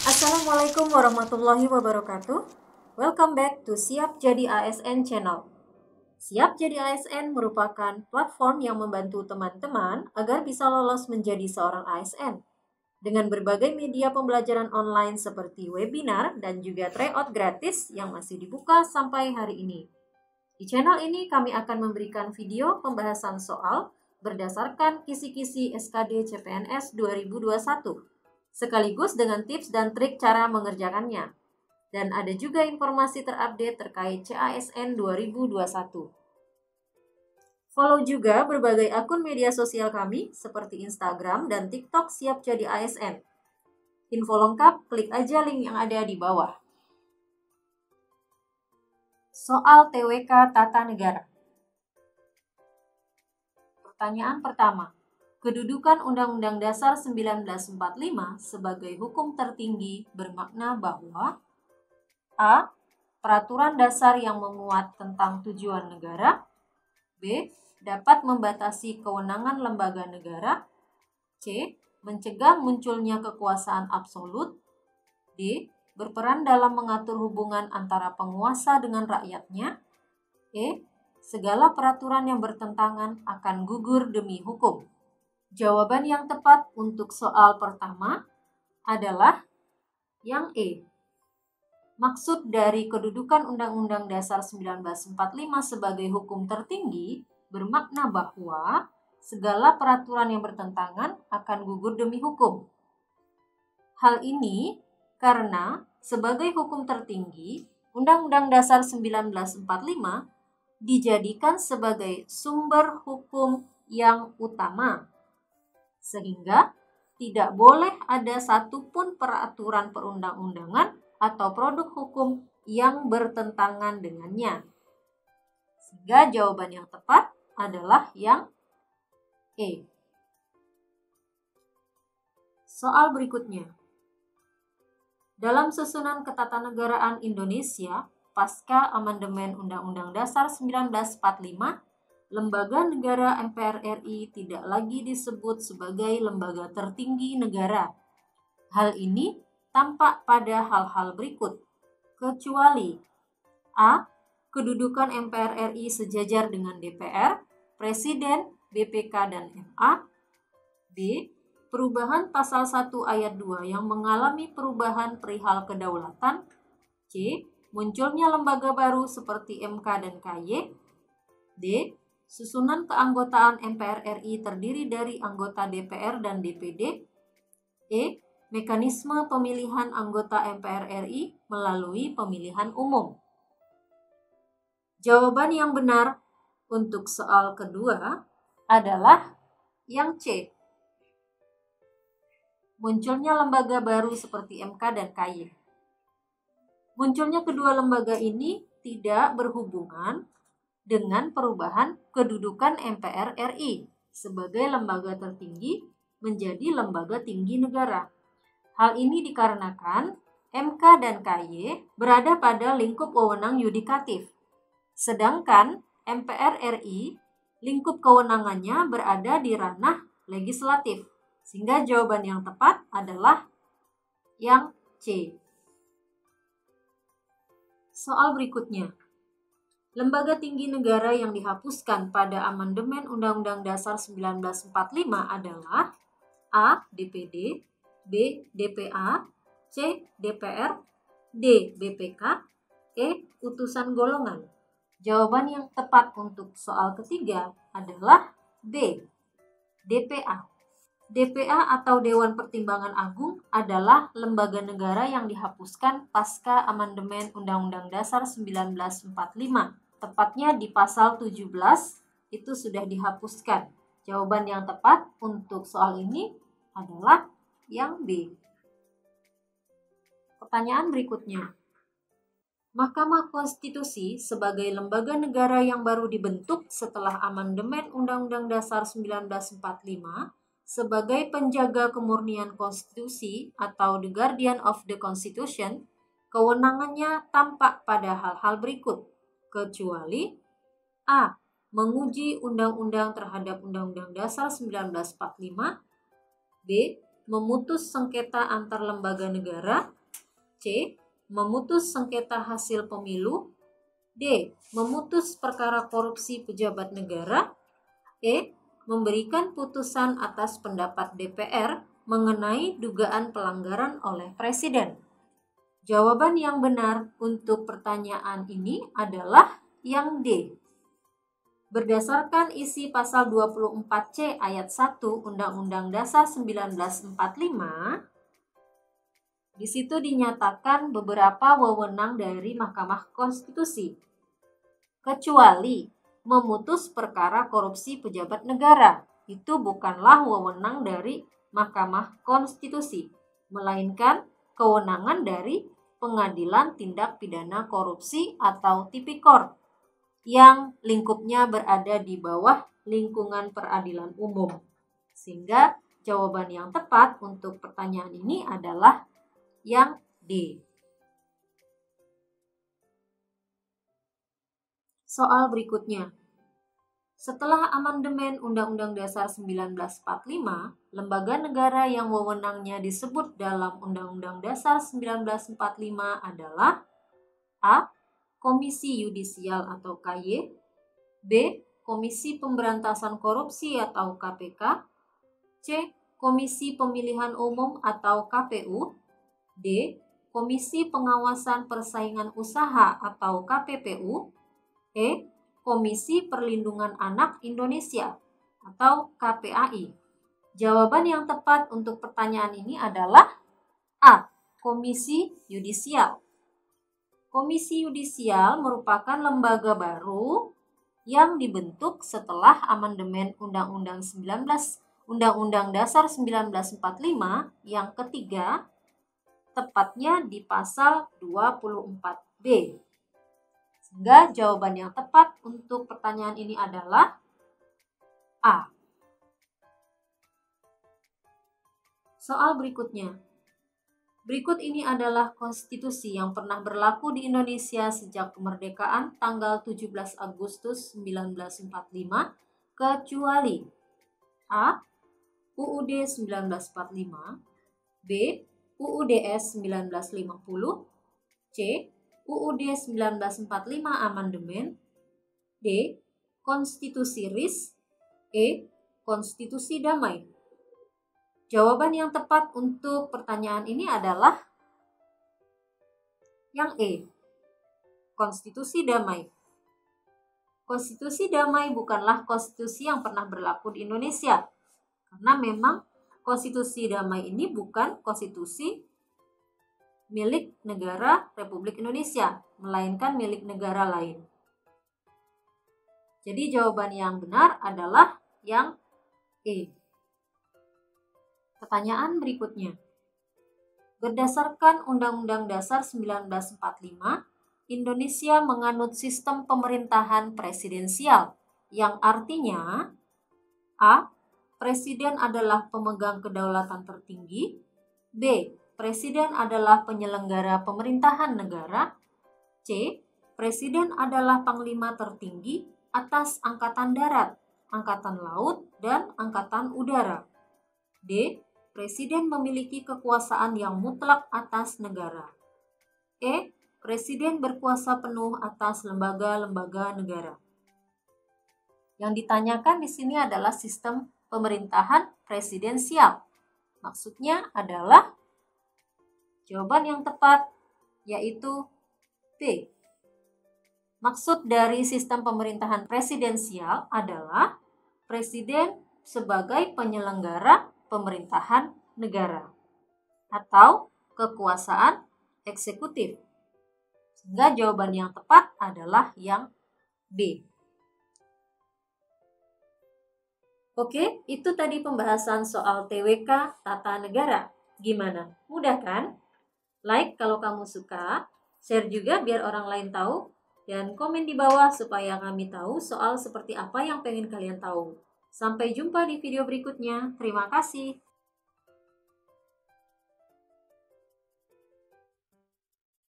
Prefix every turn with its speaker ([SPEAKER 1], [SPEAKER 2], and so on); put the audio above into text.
[SPEAKER 1] Assalamualaikum warahmatullahi wabarakatuh. Welcome back to Siap Jadi ASN Channel. Siap Jadi ASN merupakan platform yang membantu teman-teman agar bisa lolos menjadi seorang ASN. Dengan berbagai media pembelajaran online seperti webinar dan juga tryout gratis yang masih dibuka sampai hari ini. Di channel ini kami akan memberikan video pembahasan soal berdasarkan kisi-kisi SKD CPNS 2021, sekaligus dengan tips dan trik cara mengerjakannya. Dan ada juga informasi terupdate terkait CASN 2021. Follow juga berbagai akun media sosial kami seperti Instagram dan TikTok Siap Jadi ASN. Info lengkap, klik aja link yang ada di bawah. Soal TWK Tata Negara. Pertanyaan pertama. Kedudukan Undang-Undang Dasar 1945 sebagai hukum tertinggi bermakna bahwa A. Peraturan dasar yang memuat tentang tujuan negara. B. Dapat membatasi kewenangan lembaga negara. C. Mencegah munculnya kekuasaan absolut. D. Berperan dalam mengatur hubungan antara penguasa dengan rakyatnya. E. Segala peraturan yang bertentangan akan gugur demi hukum. Jawaban yang tepat untuk soal pertama adalah yang E. Maksud dari kedudukan Undang-Undang Dasar 1945 sebagai hukum tertinggi bermakna bahwa segala peraturan yang bertentangan akan gugur demi hukum. Hal ini karena sebagai hukum tertinggi, Undang-Undang Dasar 1945 dijadikan sebagai sumber hukum yang utama, sehingga tidak boleh ada satupun peraturan perundang-undangan atau produk hukum yang bertentangan dengannya. Sehingga jawaban yang tepat adalah yang E. Soal berikutnya. Dalam susunan ketatanegaraan Indonesia, pasca amandemen Undang-Undang Dasar 1945, lembaga negara MPR RI tidak lagi disebut sebagai lembaga tertinggi negara. Hal ini tampak pada hal-hal berikut, kecuali A. Kedudukan MPR RI sejajar dengan DPR, Presiden, BPK, dan MA. B. Perubahan pasal 1 ayat 2 yang mengalami perubahan perihal kedaulatan. C. Munculnya lembaga baru seperti MK dan KY. D. Susunan keanggotaan MPR RI terdiri dari anggota DPR dan DPD. E. Mekanisme pemilihan anggota MPR RI melalui pemilihan umum. Jawaban yang benar untuk soal kedua adalah yang C. Munculnya lembaga baru seperti MK dan KY. Munculnya kedua lembaga ini tidak berhubungan dengan perubahan kedudukan MPR RI sebagai lembaga tertinggi menjadi lembaga tinggi negara. Hal ini dikarenakan MK dan KY berada pada lingkup wewenang yudikatif, sedangkan MPR RI lingkup kewenangannya berada di ranah legislatif, sehingga jawaban yang tepat adalah yang C. Soal berikutnya. Lembaga tinggi negara yang dihapuskan pada amandemen Undang-Undang Dasar 1945 adalah A. DPD, B. DPA, C. DPR, D. BPK, E. Utusan golongan. Jawaban yang tepat untuk soal ketiga adalah B. DPA. DPA atau Dewan Pertimbangan Agung adalah lembaga negara yang dihapuskan pasca amandemen Undang-Undang Dasar 1945. Tepatnya di pasal 17 itu sudah dihapuskan. Jawaban yang tepat untuk soal ini adalah yang B. Pertanyaan berikutnya. Mahkamah Konstitusi sebagai lembaga negara yang baru dibentuk setelah amandemen Undang-Undang Dasar 1945 sebagai penjaga kemurnian konstitusi atau the guardian of the constitution, kewenangannya tampak pada hal-hal berikut, kecuali A. menguji undang-undang terhadap Undang-Undang Dasar 1945. B. Memutus sengketa antar lembaga negara. C. Memutus sengketa hasil pemilu. D. Memutus perkara korupsi pejabat negara. E. Memberikan putusan atas pendapat DPR mengenai dugaan pelanggaran oleh Presiden. Jawaban yang benar untuk pertanyaan ini adalah yang D. Berdasarkan isi pasal 24C ayat 1 Undang-Undang Dasar 1945, di situ dinyatakan beberapa wewenang dari Mahkamah Konstitusi, kecuali memutus perkara korupsi pejabat negara. Itu bukanlah wewenang dari Mahkamah Konstitusi, melainkan kewenangan dari Pengadilan Tindak Pidana Korupsi atau Tipikor, yang lingkupnya berada di bawah lingkungan peradilan umum. Sehingga jawaban yang tepat untuk pertanyaan ini adalah yang D. Soal berikutnya. Setelah amandemen Undang-Undang Dasar 1945, lembaga negara yang wewenangnya disebut dalam Undang-Undang Dasar 1945 adalah A. Komisi Yudisial atau KY, B. Komisi Pemberantasan Korupsi atau KPK, C. Komisi Pemilihan Umum atau KPU, D. Komisi Pengawasan Persaingan Usaha atau KPPU, E. Komisi Perlindungan Anak Indonesia atau KPAI. Jawaban yang tepat untuk pertanyaan ini adalah A. Komisi Yudisial. Komisi Yudisial merupakan lembaga baru yang dibentuk setelah amandemen Undang-Undang Dasar 1945 yang ketiga, tepatnya di pasal 24B. Sehingga jawaban yang tepat untuk pertanyaan ini adalah A. Soal berikutnya. Berikut ini adalah konstitusi yang pernah berlaku di Indonesia sejak kemerdekaan tanggal 17 Agustus 1945, kecuali A. UUD 1945, B. UUDS 1950, C. UUD 1945 Amandemen, D. Konstitusi RIS, E. Konstitusi Damai. Jawaban yang tepat untuk pertanyaan ini adalah yang E. Konstitusi Damai. Konstitusi Damai bukanlah konstitusi yang pernah berlaku di Indonesia, karena memang Konstitusi Damai ini bukan konstitusi milik negara Republik Indonesia, melainkan milik negara lain. Jadi jawaban yang benar adalah yang E. Pertanyaan berikutnya. Berdasarkan Undang-Undang Dasar 1945, Indonesia menganut sistem pemerintahan presidensial, yang artinya A. Presiden adalah pemegang kedaulatan tertinggi, B. Presiden adalah penyelenggara pemerintahan negara, C. Presiden adalah panglima tertinggi atas Angkatan Darat, Angkatan Laut, dan Angkatan Udara, D. Presiden memiliki kekuasaan yang mutlak atas negara, E. Presiden berkuasa penuh atas lembaga-lembaga negara. Yang ditanyakan di sini adalah sistem pemerintahan presidensial. Maksudnya adalah jawaban yang tepat yaitu B. Maksud dari sistem pemerintahan presidensial adalah presiden sebagai penyelenggara pemerintahan negara atau kekuasaan eksekutif. Sehingga jawaban yang tepat adalah yang B. Oke, itu tadi pembahasan soal TWK Tata Negara. Gimana? Mudah kan? Like kalau kamu suka, share juga biar orang lain tahu, dan komen di bawah supaya kami tahu soal seperti apa yang pengen kalian tahu. Sampai jumpa di video berikutnya. Terima kasih.